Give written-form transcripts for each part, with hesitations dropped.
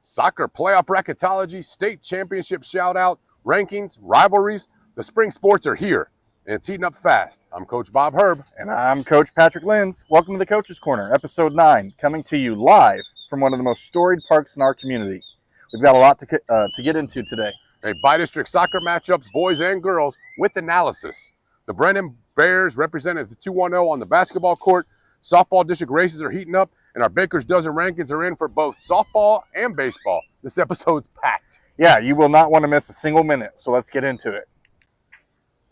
Soccer playoff bracketology, state championship shout-out, rankings, rivalries. The spring sports are here, and it's heating up fast. I'm Coach Bob Herb. And I'm Coach Patrick Lenz. Welcome to the Coach's Corner, Episode 9, coming to you live from one of the most storied parks in our community. We've got a lot to get into today. A bi-district soccer matchups, boys and girls, with analysis. The Brennan Bears represented the 2-1-0 on the basketball court. Softball district races are heating up, and our Baker's Dozen rankings are in for both softball and baseball. This episode's packed. Yeah, you will not want to miss a single minute, so let's get into it.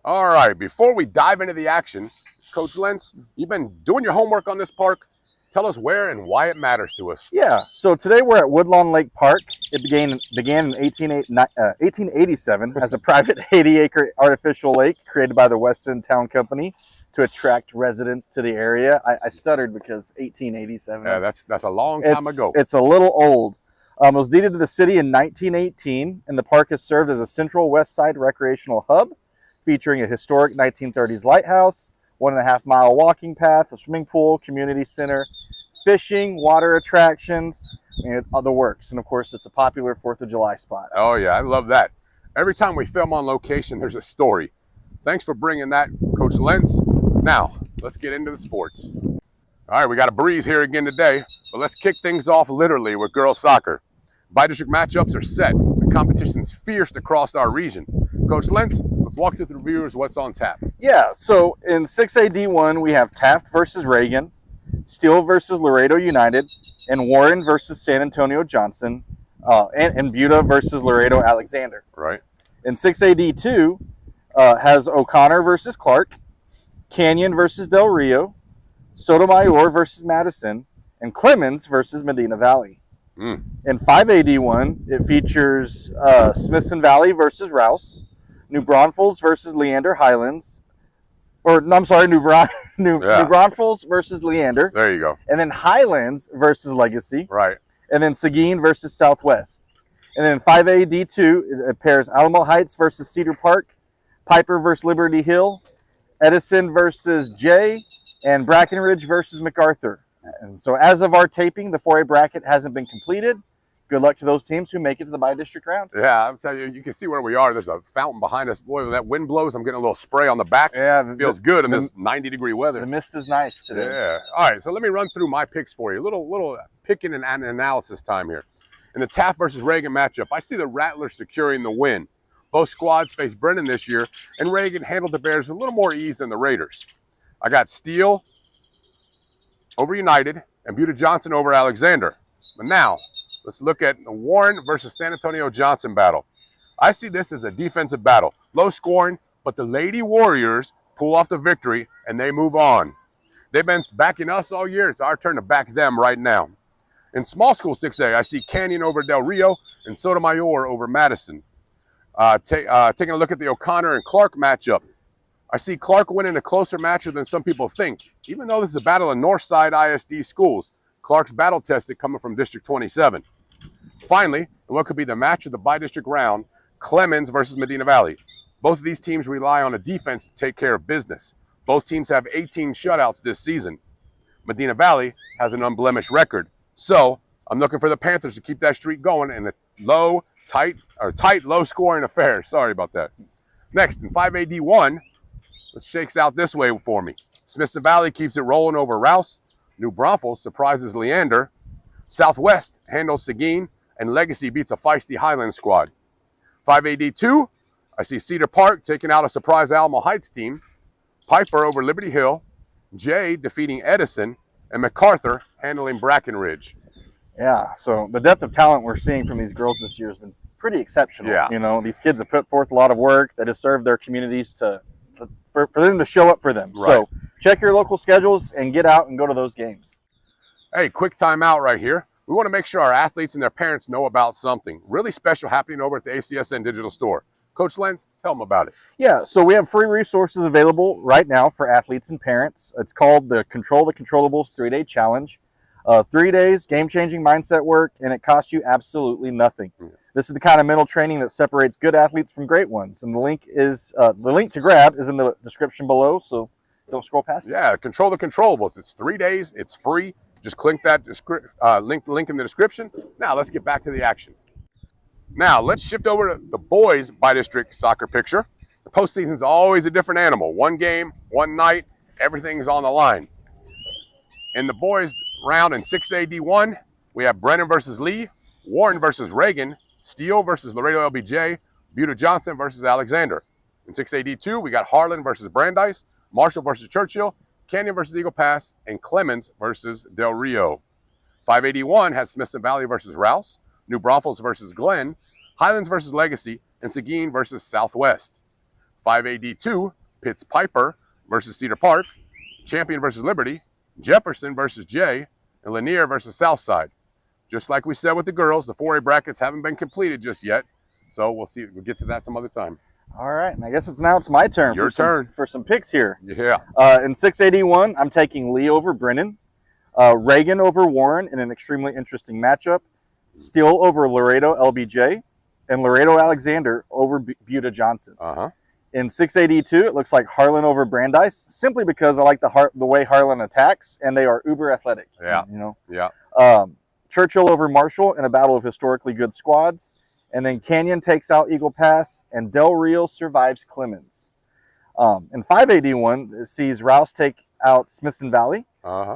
All right, before we dive into the action, Coach Lenz, you've been doing your homework on this park. Tell us where and why it matters to us. Yeah, so today we're at Woodlawn Lake Park. It began in 1887 as a private 80-acre artificial lake created by the Weston Town Company to attract residents to the area. I stuttered because 1887. Yeah, that's a long time ago. It's a little old. It was deeded to the city in 1918, and the park has served as a central west side recreational hub, featuring a historic 1930s lighthouse, 1.5-mile walking path, a swimming pool, community center, fishing, water attractions, and other works. And of course, it's a popular 4th of July spot. Oh yeah, I love that. Every time we film on location, there's a story. Thanks for bringing that, Coach Lenz. Now, let's get into the sports. All right, we got a breeze here again today, but let's kick things off literally with girls soccer. Bi-district matchups are set. The competition's fierce across our region. Coach Lenz, let's walk through the reviewers what's on tap. Yeah, so in 6A D1, we have Taft versus Reagan, Steele versus Laredo United, and Warren versus San Antonio Johnson, and Buda versus Laredo Alexander. Right. In 6A D2, has O'Connor versus Clark, Canyon versus Del Rio, Sotomayor versus Madison, and Clemens versus Medina Valley. In 5A D1, it features Smithson Valley versus Rouse, New Braunfels versus Leander Highlands, New Braunfels versus Leander. There you go. And then Highlands versus Legacy. Right. And then Seguin versus Southwest. And then 5A D2, it pairs Alamo Heights versus Cedar Park, Piper versus Liberty Hill, Edison versus Jay, and Brackenridge versus MacArthur. And so as of our taping, the 4A bracket hasn't been completed. Good luck to those teams who make it to the bi-district round. Yeah, I'll tell you, you can see where we are. There's a fountain behind us. Boy, when that wind blows, I'm getting a little spray on the back. Yeah. It feels good in this 90-degree weather. The mist is nice today. Yeah. All right, so let me run through my picks for you. A little picking and analysis time here. In the Taft versus Reagan matchup, I see the Rattlers securing the win. Both squads faced Brennan this year, and Reagan handled the Bears with a little more ease than the Raiders. I got Steele over United and Buda Johnson over Alexander. But now, let's look at the Warren versus San Antonio Johnson battle. I see this as a defensive battle. Low scoring, but the Lady Warriors pull off the victory, and they move on. They've been backing us all year. It's our turn to back them right now. In small school 6A, I see Canyon over Del Rio and Sotomayor over Madison. Taking a look at the O'Connor and Clark matchup, I see Clark winning a closer matchup than some people think. Even though this is a battle of Northside ISD schools, Clark's battle tested coming from District 27. Finally, in what could be the match of the bi-district round, Clemens versus Medina Valley. Both of these teams rely on a defense to take care of business. Both teams have 18 shutouts this season. Medina Valley has an unblemished record. So I'm looking for the Panthers to keep that streak going in a tight, low-scoring affair. Sorry about that. Next, in 5A D1, it shakes out this way for me. Smithson Valley keeps it rolling over Rouse. New Braunfels surprises Leander. Southwest handles Seguin, and Legacy beats a feisty Highland squad. 5A D2, I see Cedar Park taking out a surprise Alamo Heights team. Piper over Liberty Hill. Jay defeating Edison, and MacArthur handling Brackenridge. Yeah, so the depth of talent we're seeing from these girls this year has been pretty exceptional. Yeah. You know, these kids have put forth a lot of work that has served their communities for them to show up for them. Right. So check your local schedules and get out and go to those games. Hey, quick timeout right here. We want to make sure our athletes and their parents know about something really special happening over at the ACSN Digital Store. Coach Lenz, tell them about it. Yeah, so we have free resources available right now for athletes and parents. It's called the Control the Controllables 3-Day Challenge. 3 days, game-changing mindset work, and it costs you absolutely nothing. This is the kind of mental training that separates good athletes from great ones. And the link to grab is in the description below, so don't scroll past it. Yeah, Control the Controllables. It's 3 days. It's free. Just click that link in the description. Now let's get back to the action. Now let's shift over to the boys by-district soccer picture. The postseason is always a different animal. One game, one night, everything's on the line. In the boys round in 6A D1, we have Brennan versus Lee, Warren versus Reagan, Steele versus Laredo LBJ, Buda Johnson versus Alexander. In 6A D2, we got Harlan versus Brandeis, Marshall versus Churchill, Canyon versus Eagle Pass, and Clemens versus Del Rio. 5A D1 has Smithson Valley versus Rouse, New Braunfels versus Glen, Highlands versus Legacy, and Seguin versus Southwest. 5A D2 pits Piper versus Cedar Park, Champion versus Liberty, Jefferson versus Jay, and Lanier versus Southside. Just like we said with the girls, the 4A brackets haven't been completed just yet, so we'll get to that some other time. All right, and I guess it's my turn. Your turn. For some picks here. Yeah. In 681, I'm taking Lee over Brennan, Reagan over Warren in an extremely interesting matchup, Steele over Laredo LBJ, and Laredo Alexander over Buda Johnson. In 682, it looks like Harlan over Brandeis, simply because I like the way Harlan attacks, and they are uber athletic. Yeah. You know. Yeah. Churchill over Marshall in a battle of historically good squads. And then Canyon takes out Eagle Pass, and Del Rio survives Clemens. In 581, it sees Rouse take out Smithson Valley,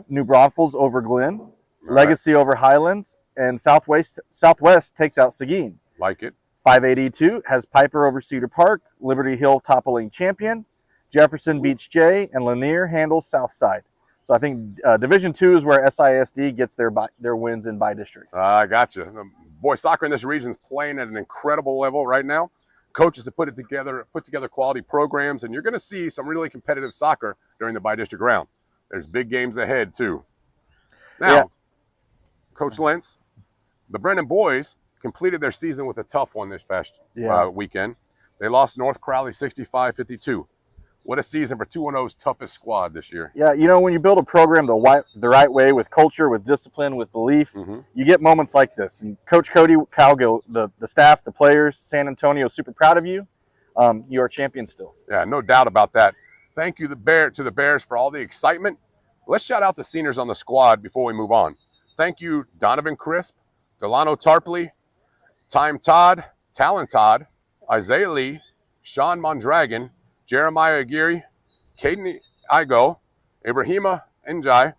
New Braunfels over Glen, Legacy over Highlands, and Southwest takes out Seguin. Like it. 582 has Piper over Cedar Park, Liberty Hill toppling Champion, Jefferson beats Jay, and Lanier handles Southside. So I think Division II is where SISD gets their wins in by-district. I gotcha. Boy, soccer in this region is playing at an incredible level right now. Coaches have put together quality programs, and you're going to see some really competitive soccer during the by-district round. There's big games ahead, too. Now, Coach Lenz, the Brennan boys completed their season with a tough one this past weekend. They lost North Crowley 65-52. What a season for 2-0's toughest squad this year. Yeah, you know, when you build a program the right way, with culture, with discipline, with belief, you get moments like this. And Coach Cody Cowgill, the staff, the players, San Antonio, super proud of you. You are champions still. Yeah, no doubt about that. Thank you to the Bears for all the excitement. Let's shout out the seniors on the squad before we move on. Thank you, Donovan Crisp, Delano Tarpley, Time Todd, Talon Todd, Isaiah Lee, Sean Mondragon, Jeremiah Aguirre, Caden Igo, Ibrahima Njai,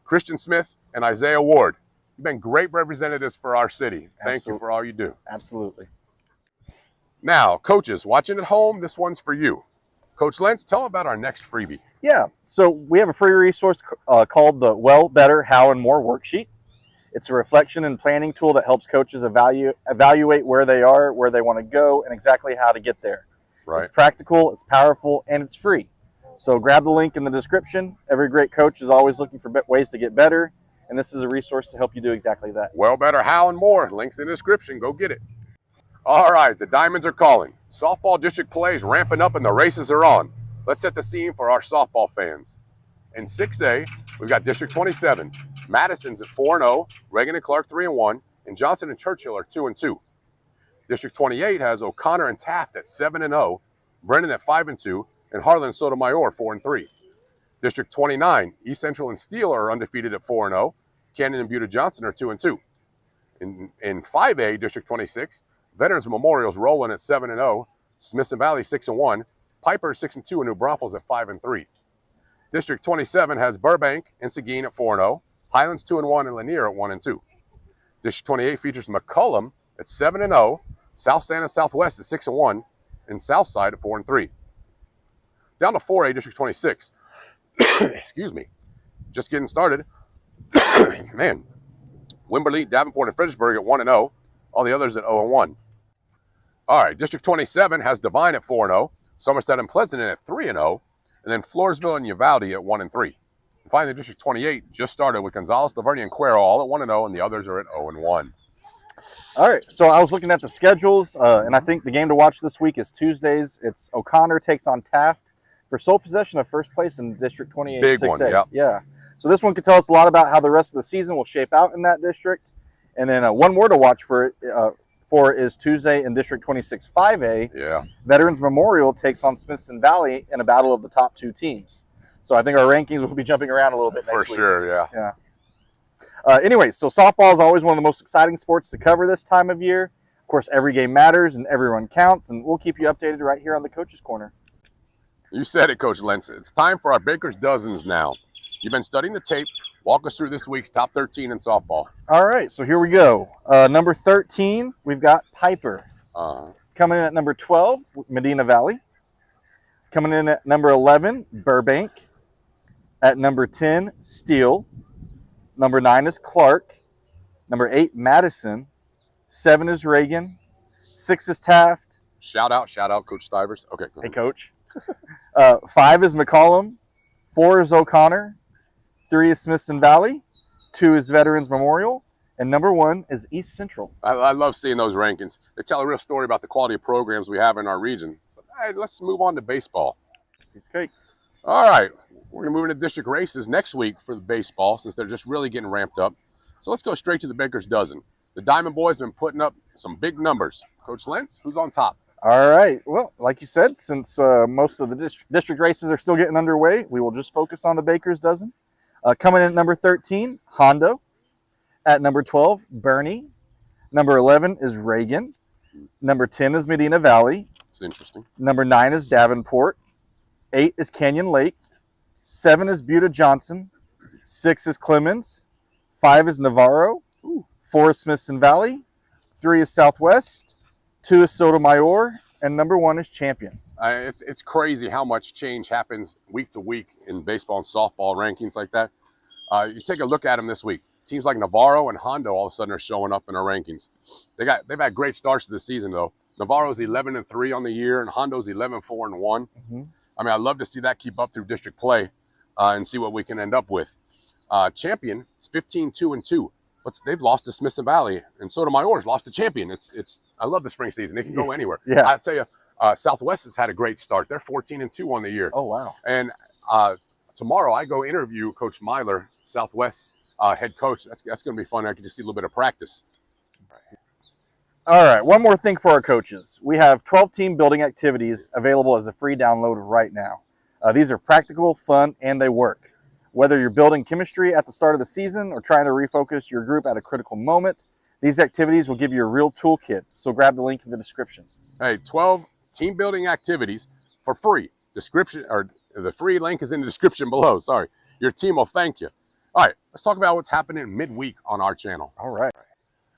Christian Smith, and Isaiah Ward. You've been great representatives for our city. Thank you for all you do. Absolutely. Now, coaches watching at home, this one's for you. Coach Lenz, tell them about our next freebie. Yeah, so we have a free resource called the Well, Better, How, and More Worksheet. It's a reflection and planning tool that helps coaches evaluate where they are, where they want to go, and exactly how to get there. Right. It's practical, it's powerful, and it's free. So grab the link in the description. Every great coach is always looking for ways to get better, and this is a resource to help you do exactly that. Well, better, how, and more. Links in the description. Go get it. All right, the Diamonds are calling. Softball district play is ramping up, and the races are on. Let's set the scene for our softball fans. In 6A, we've got District 27. Madison's at 4-0, Reagan and Clark 3-1, and Johnson and Churchill are 2-2. District 28 has O'Connor and Taft at 7-0, Brennan at 5-2, and Harlan and Sotomayor 4-3. District 29, East Central and Steele are undefeated at 4-0. Canyon and Buda Johnson are 2-2. In 5A, District 26, Veterans Memorial's rolling at 7-0, Smithson Valley 6-1, Piper 6-2, and New Braunfels at 5-3. District 27 has Burbank and Seguin at 4-0, Highlands 2-1, and Lanier at 1-2. District 28 features McCullum at 7-0, South Santa Southwest at 6-1, and Southside at 4-3. Down to 4A, District 26. Excuse me. Just getting started. Man. Wimberley, Davenport, and Fredericksburg at 1-0. All the others at 0-1. All right, District 27 has Devine at 4-0, Somerset and Pleasanton at 3-0, and then Floresville and Uvalde at 1-3. And finally, District 28 just started with Gonzales, Lavernia, and Cuero all at 1-0, and the others are at 0-1. All right, so I was looking at the schedules, and I think the game to watch this week is Tuesdays. It's O'Connor takes on Taft for sole possession of first place in District 28. Big 6A. one, yep. Yeah. So this one could tell us a lot about how the rest of the season will shape out in that district. And then one more to watch for is Tuesday in District 26 5A. Yeah. Veterans Memorial takes on Smithson Valley in a battle of the top two teams. So I think our rankings will be jumping around a little bit next week. For sure, yeah. Yeah. Anyway, so softball is always one of the most exciting sports to cover this time of year. Of course, every game matters and everyone counts, and we'll keep you updated right here on the Coach's Corner. You said it, Coach Lenz. It's time for our Baker's Dozens now. You've been studying the tape. Walk us through this week's top 13 in softball. All right, so here we go. Number 13, we've got Piper. Coming in at number 12, Medina Valley. Coming in at number 11, Burbank. At number 10, Steele. Number 9 is Clark. Number 8, Madison. 7 is Reagan. 6 is Taft. Shout out, Coach Stivers. Okay, go ahead. Hey, Coach. 5 is McCollum. 4 is O'Connor. 3 is Smithson Valley. 2 is Veterans Memorial. And number 1 is East Central. I love seeing those rankings. They tell a real story about the quality of programs we have in our region. So, all right, let's move on to baseball. Piece of cake. All right, we're going to move into district races next week for the baseball since they're just really getting ramped up. So let's go straight to the Baker's Dozen. The Diamond Boys have been putting up some big numbers. Coach Lenz, who's on top? All right. Well, like you said, since most of the district races are still getting underway, we will just focus on the Baker's Dozen. Coming in at number 13, Hondo. At number 12, Bernie. Number 11 is Reagan. Number 10 is Medina Valley. It's interesting. Number 9 is Davenport. 8 is Canyon Lake. 7 is Buda Johnson. 6 is Clemens. 5 is Navarro. 4 is Smithson Valley. 3 is Southwest. 2 is Sotomayor. And number 1 is Champion. It's crazy how much change happens week to week in baseball and softball rankings like that. You take a look at them this week. Teams like Navarro and Hondo all of a sudden are showing up in our rankings. They've had great starts to the season though. Navarro's 11-3 on the year, and Hondo's 11-4-1. Mm-hmm. I mean, I'd love to see that keep up through district play and see what we can end up with. Champion is 15-2-2, but they've lost to Smithson Valley, and Sotomayor's lost to Champion. I love the spring season. It can go anywhere. Yeah. I tell you, Southwest has had a great start. They're 14-2 on the year. Oh wow! And tomorrow I go interview Coach Myler, Southwest head coach. That's going to be fun. I can just see a little bit of practice. All right, one more thing for our coaches. We have 12 team building activities available as a free download right now. These are practical, fun, and they work. Whether you're building chemistry at the start of the season or trying to refocus your group at a critical moment, these activities will give you a real toolkit. So grab the link in the description. Hey, 12 team building activities for free. The free link is in the description below. Sorry. Your team will thank you. All right, let's talk about what's happening midweek on our channel. All right.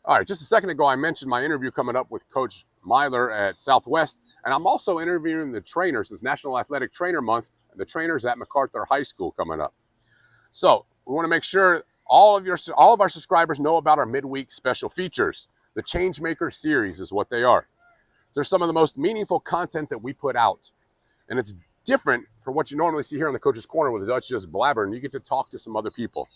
All right, just a second ago, I mentioned my interview coming up with Coach Myler at Southwest, and I'm also interviewing the trainers. It's National Athletic Trainer Month, and the trainers at MacArthur High School coming up. So we want to make sure all of our subscribers know about our midweek special features. The Changemaker series is what they are. They're some of the most meaningful content that we put out, and it's different from what you normally see here on the Coach's Corner with Dutch just blabbering. You get to talk to some other people.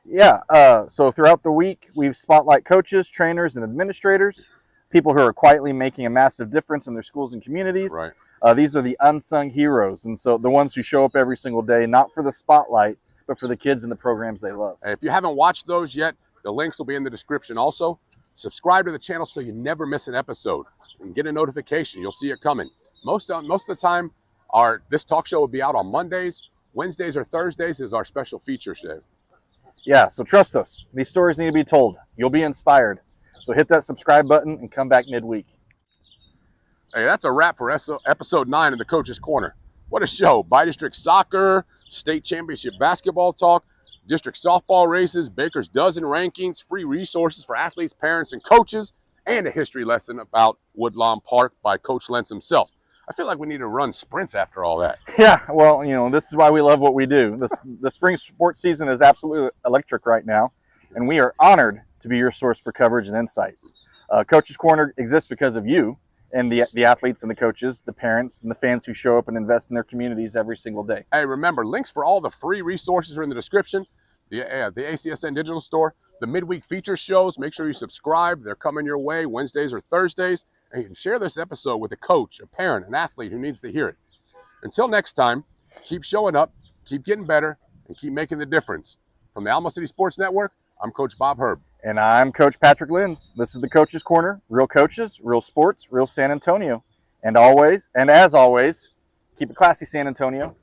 Yeah, so throughout the week, we spotlight coaches, trainers, and administrators, people who are quietly making a massive difference in their schools and communities. Right. These are the unsung heroes, and so the ones who show up every single day, not for the spotlight, but for the kids and the programs they love. And if you haven't watched those yet, the links will be in the description also. Subscribe to the channel so you never miss an episode and get a notification. You'll see it coming. Most of the time, this talk show will be out on Mondays. Wednesdays or Thursdays is our special feature show. Yeah, so trust us. These stories need to be told. You'll be inspired. So hit that subscribe button and come back midweek. Hey, that's a wrap for episode 9 of the Coach's Corner. What a show. Bi-district soccer, state championship basketball talk, district softball races, Baker's Dozen rankings, free resources for athletes, parents, and coaches, and a history lesson about Woodlawn Park by Coach Lenz himself. I feel like we need to run sprints after all that. Yeah, well, this is why we love what we do. The spring sports season is absolutely electric right now, and we are honored to be your source for coverage and insight. Coach's Corner exists because of you and the athletes and the coaches, the parents, and the fans who show up and invest in their communities every single day. Hey, remember, links for all the free resources are in the description. The ACSN digital store, the midweek feature shows. Make sure you subscribe. They're coming your way Wednesdays or Thursdays. And you can share this episode with a coach, a parent, an athlete who needs to hear it. Until next time, keep showing up, keep getting better, and keep making the difference. From the Alamo City Sports Network, I'm Coach Bob Herb. And I'm Coach Patrick Lenz. This is the Coach's Corner. Real coaches, real sports, real San Antonio. And as always, keep it classy, San Antonio.